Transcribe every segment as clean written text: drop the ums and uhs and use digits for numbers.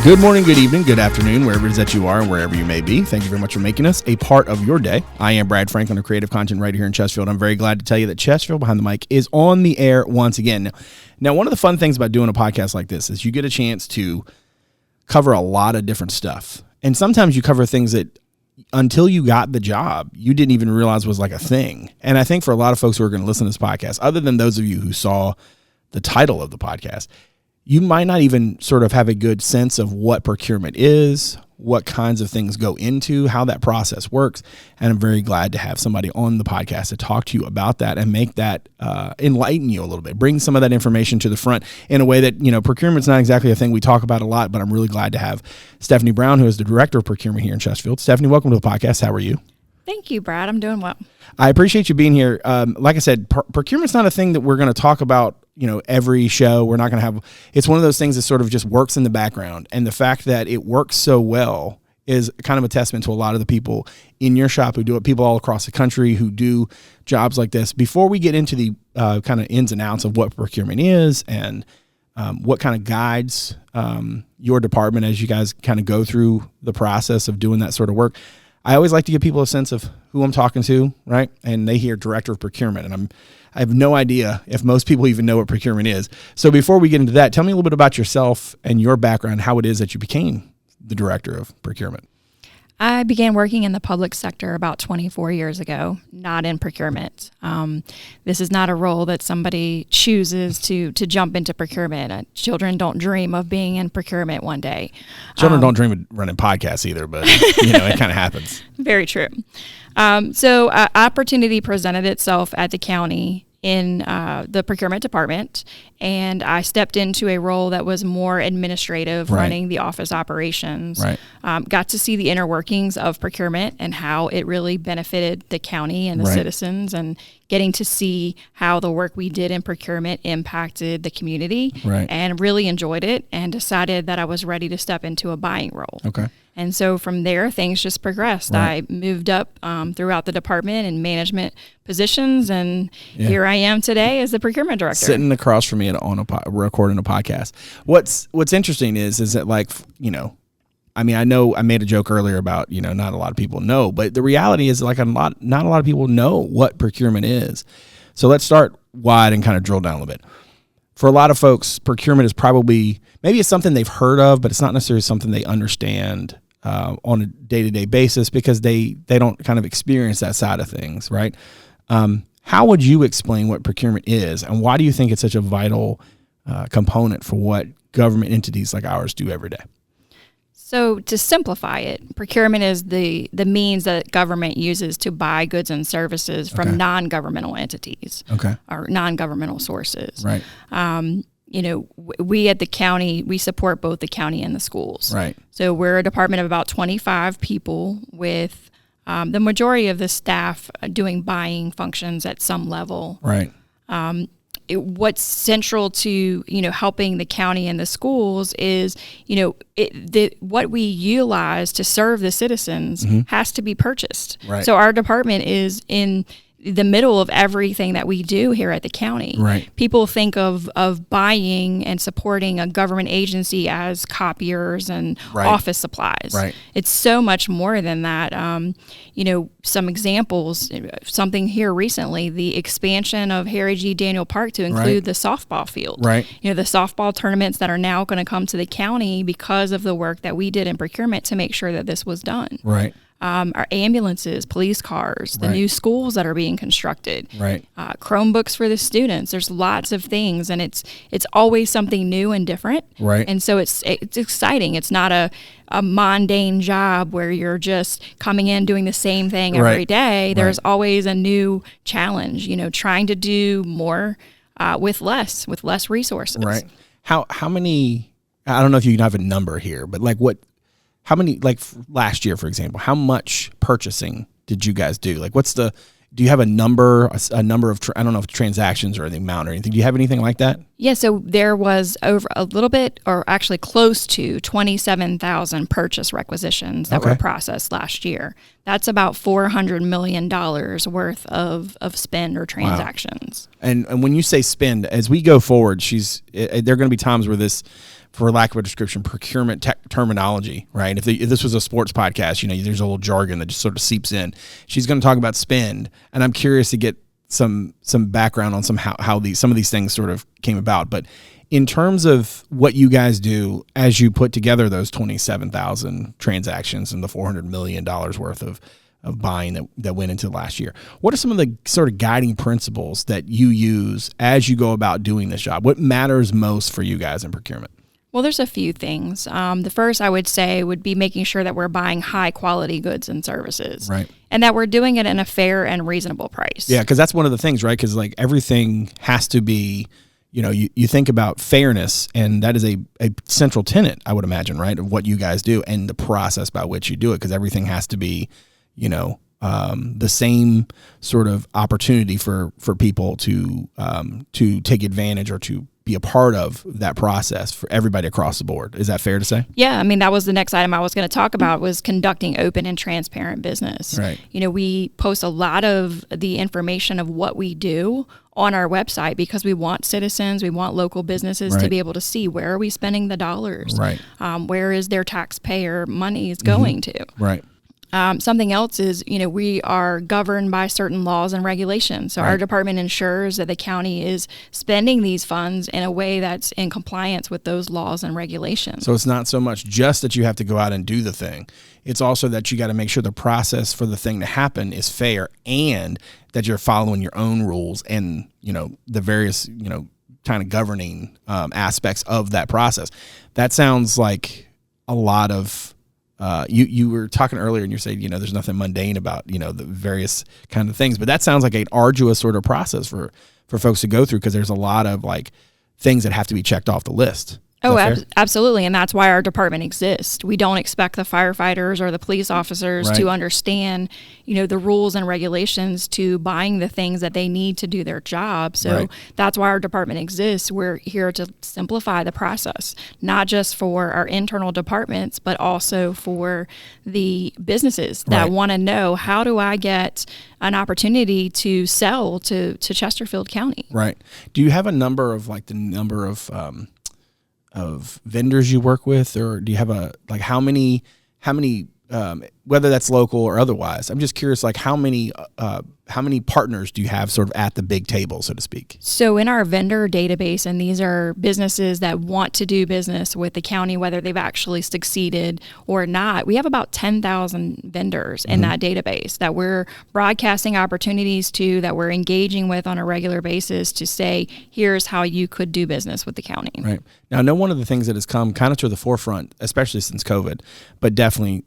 Good morning, good evening, good afternoon, wherever it is that you are and wherever you may be. Thank you very much for making us a part of your day. I am Brad Franklin, a creative content writer here in Chesterfield. I'm very glad to tell you that Chesterfield Behind the Mic is on the air once again. Now, one of the fun things about doing a podcast like this is you get a chance to cover a lot of different stuff. And sometimes you cover things that until you got the job, you didn't even realize was like a thing. And I think for a lot of folks who are going to listen to this podcast, other than those of you who saw the title of the podcast, you might not even sort of have a good sense of what procurement is, what kinds of things go into, how that process works. And I'm very glad to have somebody on the podcast to talk to you about that and make that enlighten you a little bit, bring some of that information to the front in a way that, you know, procurement's not exactly a thing we talk about a lot, but I'm really glad to have Stephanie Brown, who is the director of procurement here in Chesterfield. Stephanie, welcome to the podcast. How are you? Thank you, Brad. I'm doing well. I appreciate you being here. Like I said, procurement's not a thing that we're going to talk about, you know, every show. We're not going to have, it's one of those things that sort of just works in the background. And the fact that it works so well is kind of a testament to a lot of the people in your shop who do it, people all across the country who do jobs like this. Before we get into the kind of ins and outs of what procurement is and what kind of guides your department as you guys kind of go through the process of doing that sort of work, I always like to give people a sense of who I'm talking to, right? And they hear director of procurement, and I have no idea if most people even know what procurement is. So before we get into that, tell me a little bit about yourself and your background, how it is that you became the director of procurement. I began working in the public sector about 24 years ago, not in procurement. This is not a role that somebody chooses to jump into procurement. Children don't dream of being in procurement one day. Children don't dream of running podcasts either, but you know, it kind of happens. Very true. So opportunity presented itself at the county in the procurement department, and I stepped into a role that was more administrative, Right. running the office operations. Right. Got to see the inner workings of procurement and how it really benefited the county and the Right. citizens, and getting to see how the work we did in procurement impacted the community, Right. and really enjoyed it, and decided that I was ready to step into a buying role. Okay. And so from there, things just progressed. Right. I moved up throughout the department and management positions, and here I am today as the procurement director. Sitting across from me recording a podcast. What's interesting is that, like, you know, I mean, I know I made a joke earlier about, you know, not a lot of people know, but the reality is like not a lot of people know what procurement is. So let's start wide and kind of drill down a little bit. For a lot of folks, procurement is probably, maybe it's something they've heard of, but it's not necessarily something they understand on a day-to-day basis because they don't kind of experience that side of things, right? How would you explain what procurement is, and why do you think it's such a vital component for what government entities like ours do every day? So to simplify it, procurement is the means that government uses to buy goods and services from non-governmental entities or non-governmental sources. Right. You know, we at the county, we support both the county and the schools. Right. So we're a department of about 25 people with the majority of the staff doing buying functions at some level. Right. What's central to, you know, helping the county and the schools is, you know, what we utilize to serve the citizens has to be purchased. Right. So our department is in the middle of everything that we do here at the county. Right. People think of buying and supporting a government agency as copiers and office supplies. Right. It's so much more than that. You know, some examples, something here recently, the expansion of Harry G. Daniel Park to include the softball field. Right. You know, the softball tournaments that are now going to come to the county because of the work that we did in procurement to make sure that this was done. Right. Our ambulances, police cars, the new schools that are being constructed, Chromebooks for the students. There's lots of things, and it's always something new and different. Right. And so it's exciting. It's not a mundane job where you're just coming in doing the same thing every day. There's always a new challenge. You know, trying to do more with less resources. Right. How many? I don't know if you have a number here, but like what? How many, like last year, for example, how much purchasing did you guys do? Like, do you have a number of, I don't know if transactions or the amount or anything. Do you have anything like that? Yeah, so there was over a little bit, or actually close to 27,000 purchase requisitions that were processed last year. That's about $400 million worth of spend or transactions. Wow. And when you say spend, as we go forward, there are going to be times where for lack of a description, procurement terminology, right? If this was a sports podcast, there's a little jargon that just sort of seeps in. She's going to talk about spend, and I'm curious to get some background on how some of these things sort of came about. But in terms of what you guys do as you put together those 27,000 transactions and the $400 million worth of buying that went into last year, what are some of the sort of guiding principles that you use as you go about doing this job? What matters most for you guys in procurement? Well, there's a few things. The first I would say would be making sure that we're buying high quality goods and services. Right. And that we're doing it in a fair and reasonable price. Yeah, because that's one of the things, right? Because like everything has to be, you think about fairness, and that is a central tenet, I would imagine, right, of what you guys do and the process by which you do it, because everything has to be, the same sort of opportunity for people to take advantage or to be a part of that process for everybody across the board. Is that fair to say? Yeah, I mean, that was the next item I was going to talk about, was conducting open and transparent business. Right. We post a lot of the information of what we do on our website because we want citizens, we want local businesses to be able to see, where are we spending the dollars? Right. Where is their taxpayer money is going to? Right. Something else is, we are governed by certain laws and regulations. So our department ensures that the county is spending these funds in a way that's in compliance with those laws and regulations. So it's not so much just that you have to go out and do the thing. It's also that you got to make sure the process for the thing to happen is fair, and that you're following your own rules and, the various, kind of governing aspects of that process. That sounds like a lot of... You were talking earlier and you said, there's nothing mundane about, the various kind of things, but that sounds like an arduous sort of process for folks to go through, because there's a lot of like things that have to be checked off the list. Oh, absolutely. And that's why our department exists. We don't expect the firefighters or the police officers to understand, the rules and regulations to buying the things that they need to do their job. So that's why our department exists. We're here to simplify the process, not just for our internal departments, but also for the businesses that want to know, how do I get an opportunity to sell to Chesterfield County? Right. Do you have a number of the number of vendors you work with, or do you have how many whether that's local or otherwise? I'm just curious, how many partners do you have sort of at the big table, so to speak? So in our vendor database, and these are businesses that want to do business with the county, whether they've actually succeeded or not, we have about 10,000 vendors in that database that we're broadcasting opportunities to, that we're engaging with on a regular basis to say, here's how you could do business with the county. Right. Now, I know one of the things that has come kind of to the forefront, especially since COVID, but definitely,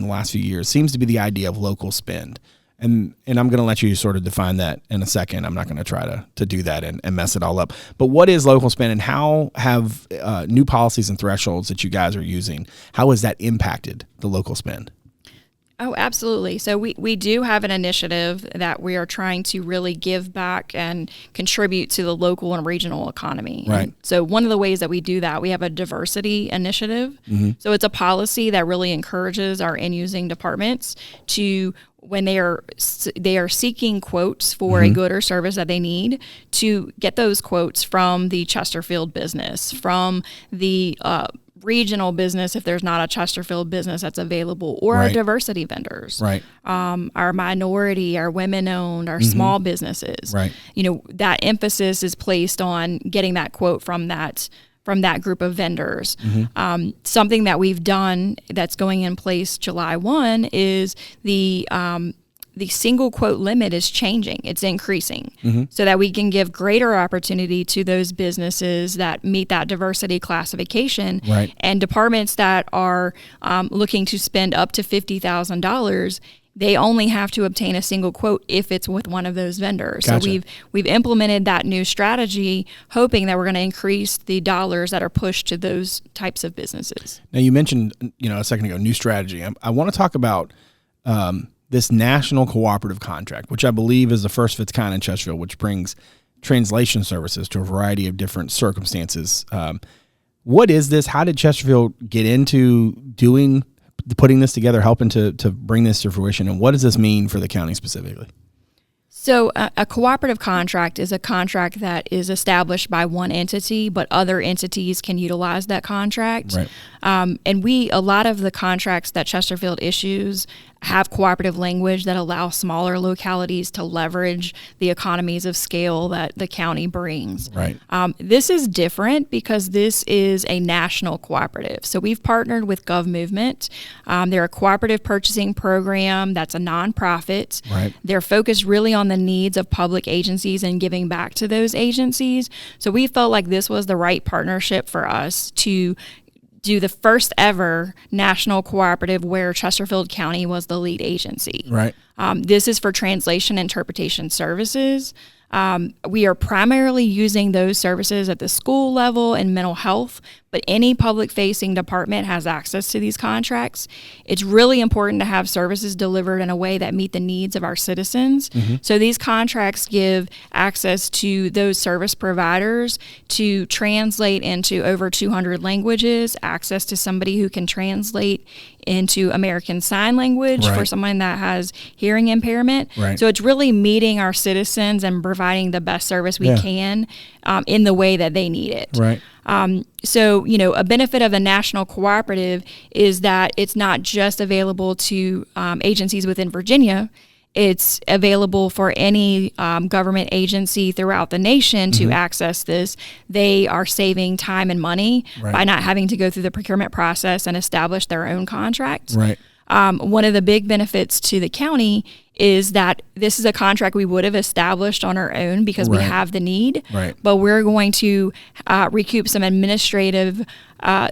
in the last few years, seems to be the idea of local spend. And I'm going to let you sort of define that in a second. I'm not going to try to do that and mess it all up. But what is local spend, and how have new policies and thresholds that you guys are using, how has that impacted the local spend? Oh, absolutely. So we do have an initiative that we are trying to really give back and contribute to the local and regional economy. Right. And so one of the ways that we do that, we have a diversity initiative. So it's a policy that really encourages our end-using departments to, when they are seeking quotes for a good or service that they need, to get those quotes from the Chesterfield business, from the regional business if there's not a Chesterfield business that's available, or our diversity vendors, our minority, our women-owned, our small businesses. That emphasis is placed on getting that quote from that group of vendors. Something that we've done that's going in place July 1 is the single quote limit is changing. It's increasing so that we can give greater opportunity to those businesses that meet that diversity classification, and departments that are looking to spend up to $50,000. They only have to obtain a single quote if it's with one of those vendors. Gotcha. So we've implemented that new strategy, hoping that we're going to increase the dollars that are pushed to those types of businesses. Now, you mentioned, a second ago, new strategy. I want to talk about this national cooperative contract, which I believe is the first of its kind in Chesterfield, which brings translation services to a variety of different circumstances. What is this? How did Chesterfield get into putting this together, helping to bring this to fruition, and what does this mean for the county specifically? So a cooperative contract is a contract that is established by one entity, but other entities can utilize that contract. Right. And a lot of the contracts that Chesterfield issues have cooperative language that allow smaller localities to leverage the economies of scale that the county brings. Right. This is different because this is a national cooperative. So we've partnered with GovMovement. They're a cooperative purchasing program that's a nonprofit. Right. They're focused really on the needs of public agencies and giving back to those agencies. So we felt like this was the right partnership for us to do the first ever national cooperative where Chesterfield County was the lead agency. Right. This is for translation interpretation services. We are primarily using those services at the school level and mental health, but any public-facing department has access to these contracts. It's really important to have services delivered in a way that meet the needs of our citizens. Mm-hmm. So these contracts give access to those service providers to translate into over 200 languages, access to somebody who can translate into American Sign Language for someone that has hearing impairment. Right. So it's really meeting our citizens and providing the best service we can in the way that they need it. Right. So, a benefit of a national cooperative is that it's not just available to agencies within Virginia. It's available for any government agency throughout the nation to access this. They are saving time and money by not having to go through the procurement process and establish their own contract. Right. One of the big benefits to the county is that this is a contract we would have established on our own because we have the need, but we're going to recoup some administrative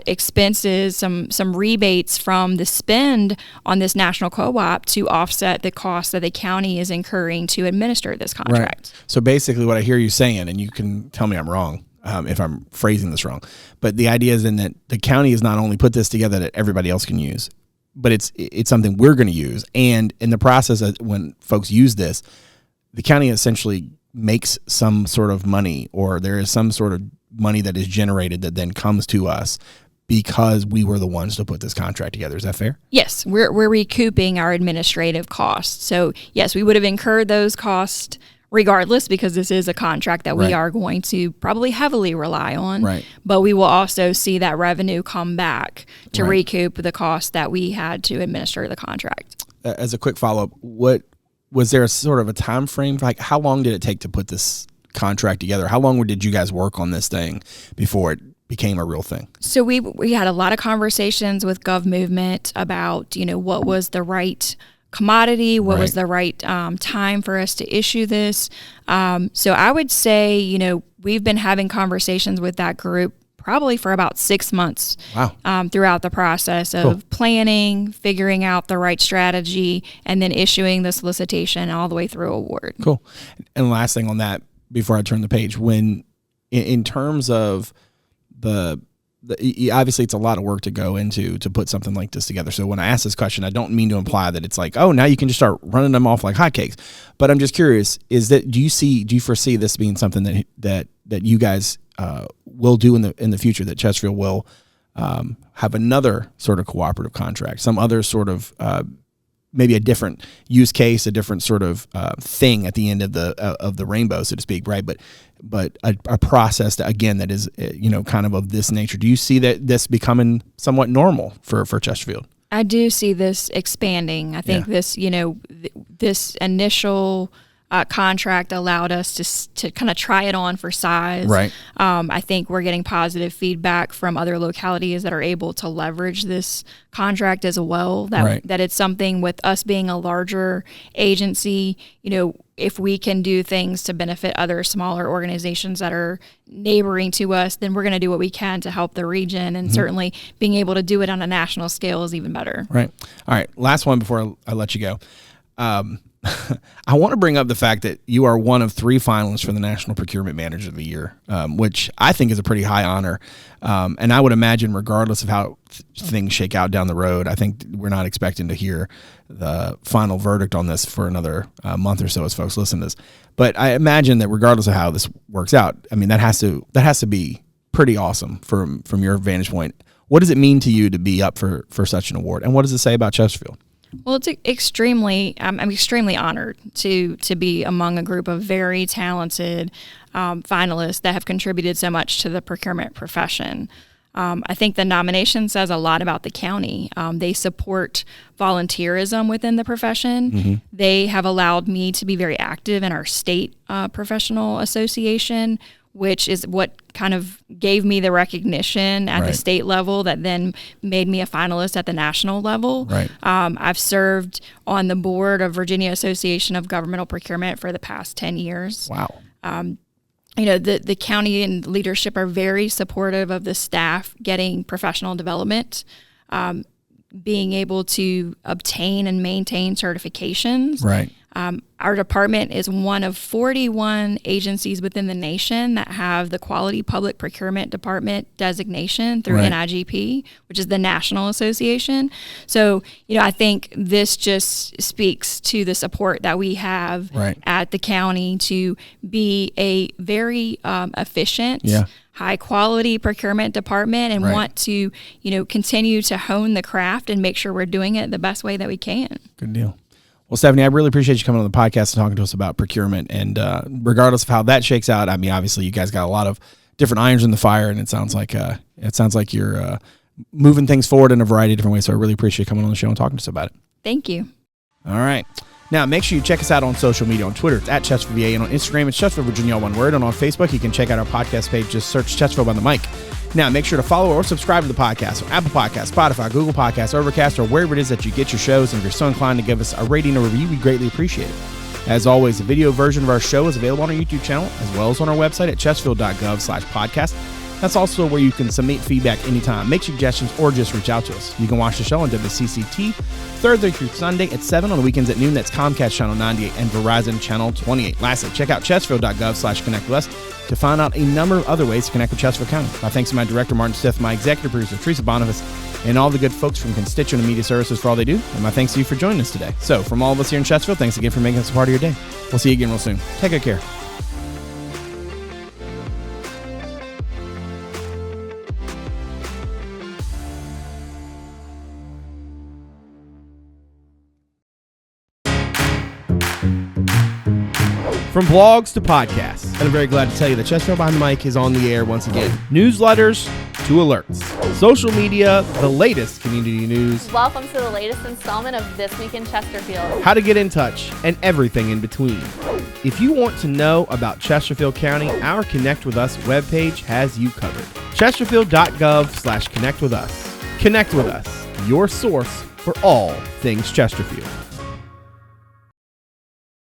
expenses, some rebates from the spend on this national co-op to offset the cost that the county is incurring to administer this contract. Right. So basically what I hear you saying, and you can tell me I'm wrong if I'm phrasing this wrong, but the idea is then that the county has not only put this together that everybody else can use, but it's something we're going to use. And in the process, when folks use this, the county essentially makes some sort of money, or there is some sort of money that is generated that then comes to us because we were the ones to put this contract together. Is that fair? Yes, we're recouping our administrative costs. So yes, we would have incurred those costs regardless, because this is a contract that we are going to probably heavily rely on. Right. But we will also see that revenue come back to recoup the cost that we had to administer the contract. As a quick follow-up, what was there a sort of a time frame? Like, how long did it take to put this contract together? How long did you guys work on this thing before it became a real thing? So we had a lot of conversations with GovMovement about, what was the right commodity, what was the right time for us to issue this. So I would say, we've been having conversations with that group probably for about 6 months throughout the process of planning, figuring out the right strategy, and then issuing the solicitation all the way through award. Cool. And last thing on that, before I turn the page, when in terms of the obviously it's a lot of work to go into to put something like this together. So when I ask this question, I don't mean to imply that it's like, oh, now you can just start running them off like hotcakes. But I'm just curious, do you foresee this being something that you guys will do in the future, that Chesterfield will have another sort of cooperative contract, some other sort of maybe a different use case, a different sort of thing at the end of the rainbow, so to speak, right? But a process that, again, that is kind of this nature. Do you see that this becoming somewhat normal for Chesterfield? I do see this expanding. I think this this initial contract allowed us to kind of try it on for size. Right. I think we're getting positive feedback from other localities that are able to leverage this contract as well. That it's something, with us being a larger agency, if we can do things to benefit other smaller organizations that are neighboring to us, then we're going to do what we can to help the region. And certainly being able to do it on a national scale is even better. Right. All right. Last one before I let you go. I want to bring up the fact that you are one of 3 finalists for the National Procurement Manager of the Year, which I think is a pretty high honor. And I would imagine, regardless of how things shake out down the road, I think we're not expecting to hear the final verdict on this for another month or so as folks listen to this. But I imagine that regardless of how this works out, I mean, that has to be pretty awesome from your vantage point. What does it mean to you to be up for such an award? And what does it say about Chesterfield? Well, it's extremely. I'm extremely honored to be among a group of very talented finalists that have contributed so much to the procurement profession. I think the nomination says a lot about the county. They support volunteerism within the profession. Mm-hmm. They have allowed me to be very active in our state professional association, which is what kind of gave me the recognition at the state level that then made me a finalist at the national level. Right. I've served on the board of Virginia Association of Governmental Procurement for the past 10 years. Wow. The county and leadership are very supportive of the staff getting professional development, being able to obtain and maintain certifications. Right. Our department is one of 41 agencies within the nation that have the Quality Public Procurement Department designation through NIGP, which is the National Association. So, I think this just speaks to the support that we have at the county to be a very efficient, high quality procurement department and want to, continue to hone the craft and make sure we're doing it the best way that we can. Good deal. Well, Stephanie, I really appreciate you coming on the podcast and talking to us about procurement. And regardless of how that shakes out, I mean, obviously, you guys got a lot of different irons in the fire, and it sounds like you're moving things forward in a variety of different ways. So I really appreciate you coming on the show and talking to us about it. Thank you. All right. Now, make sure you check us out on social media. On Twitter, it's at Chesterfield VA, and on Instagram, it's Chesterfield Virginia, all one word. And on Facebook, you can check out our podcast page. Just search Chesterfield Behind the Mic. Now, make sure to follow or subscribe to the podcast on Apple Podcasts, Spotify, Google Podcasts, Overcast, or wherever it is that you get your shows. And if you're so inclined to give us a rating or review, we greatly appreciate it. As always, the video version of our show is available on our YouTube channel, as well as on our website at Chesterfield.gov/podcast. That's also where you can submit feedback anytime, make suggestions, or just reach out to us. You can watch the show on WCCT Thursday through Sunday at 7, on the weekends at noon. That's Comcast Channel 98 and Verizon Channel 28. Lastly, check out Chesterfield.gov/connect with us to find out a number of other ways to connect with Chesterfield County. My thanks to my director, Martin Stith, my executive producer, Teresa, Bonifas, and all the good folks from Constituent and Media Services for all they do. And my thanks to you for joining us today. So from all of us here in Chesterfield, thanks again for making us a part of your day. We'll see you again real soon. Take good care. From blogs to podcasts, and I'm very glad to tell you that Chesterfield Behind the Mic is on the air once again. Newsletters to alerts, social media, the latest community news. Welcome to the latest installment of This Week in Chesterfield. How to get in touch, and everything in between. If you want to know about Chesterfield County, our Connect With Us webpage has you covered. Chesterfield.gov/connect with us. Connect with us, your source for all things Chesterfield.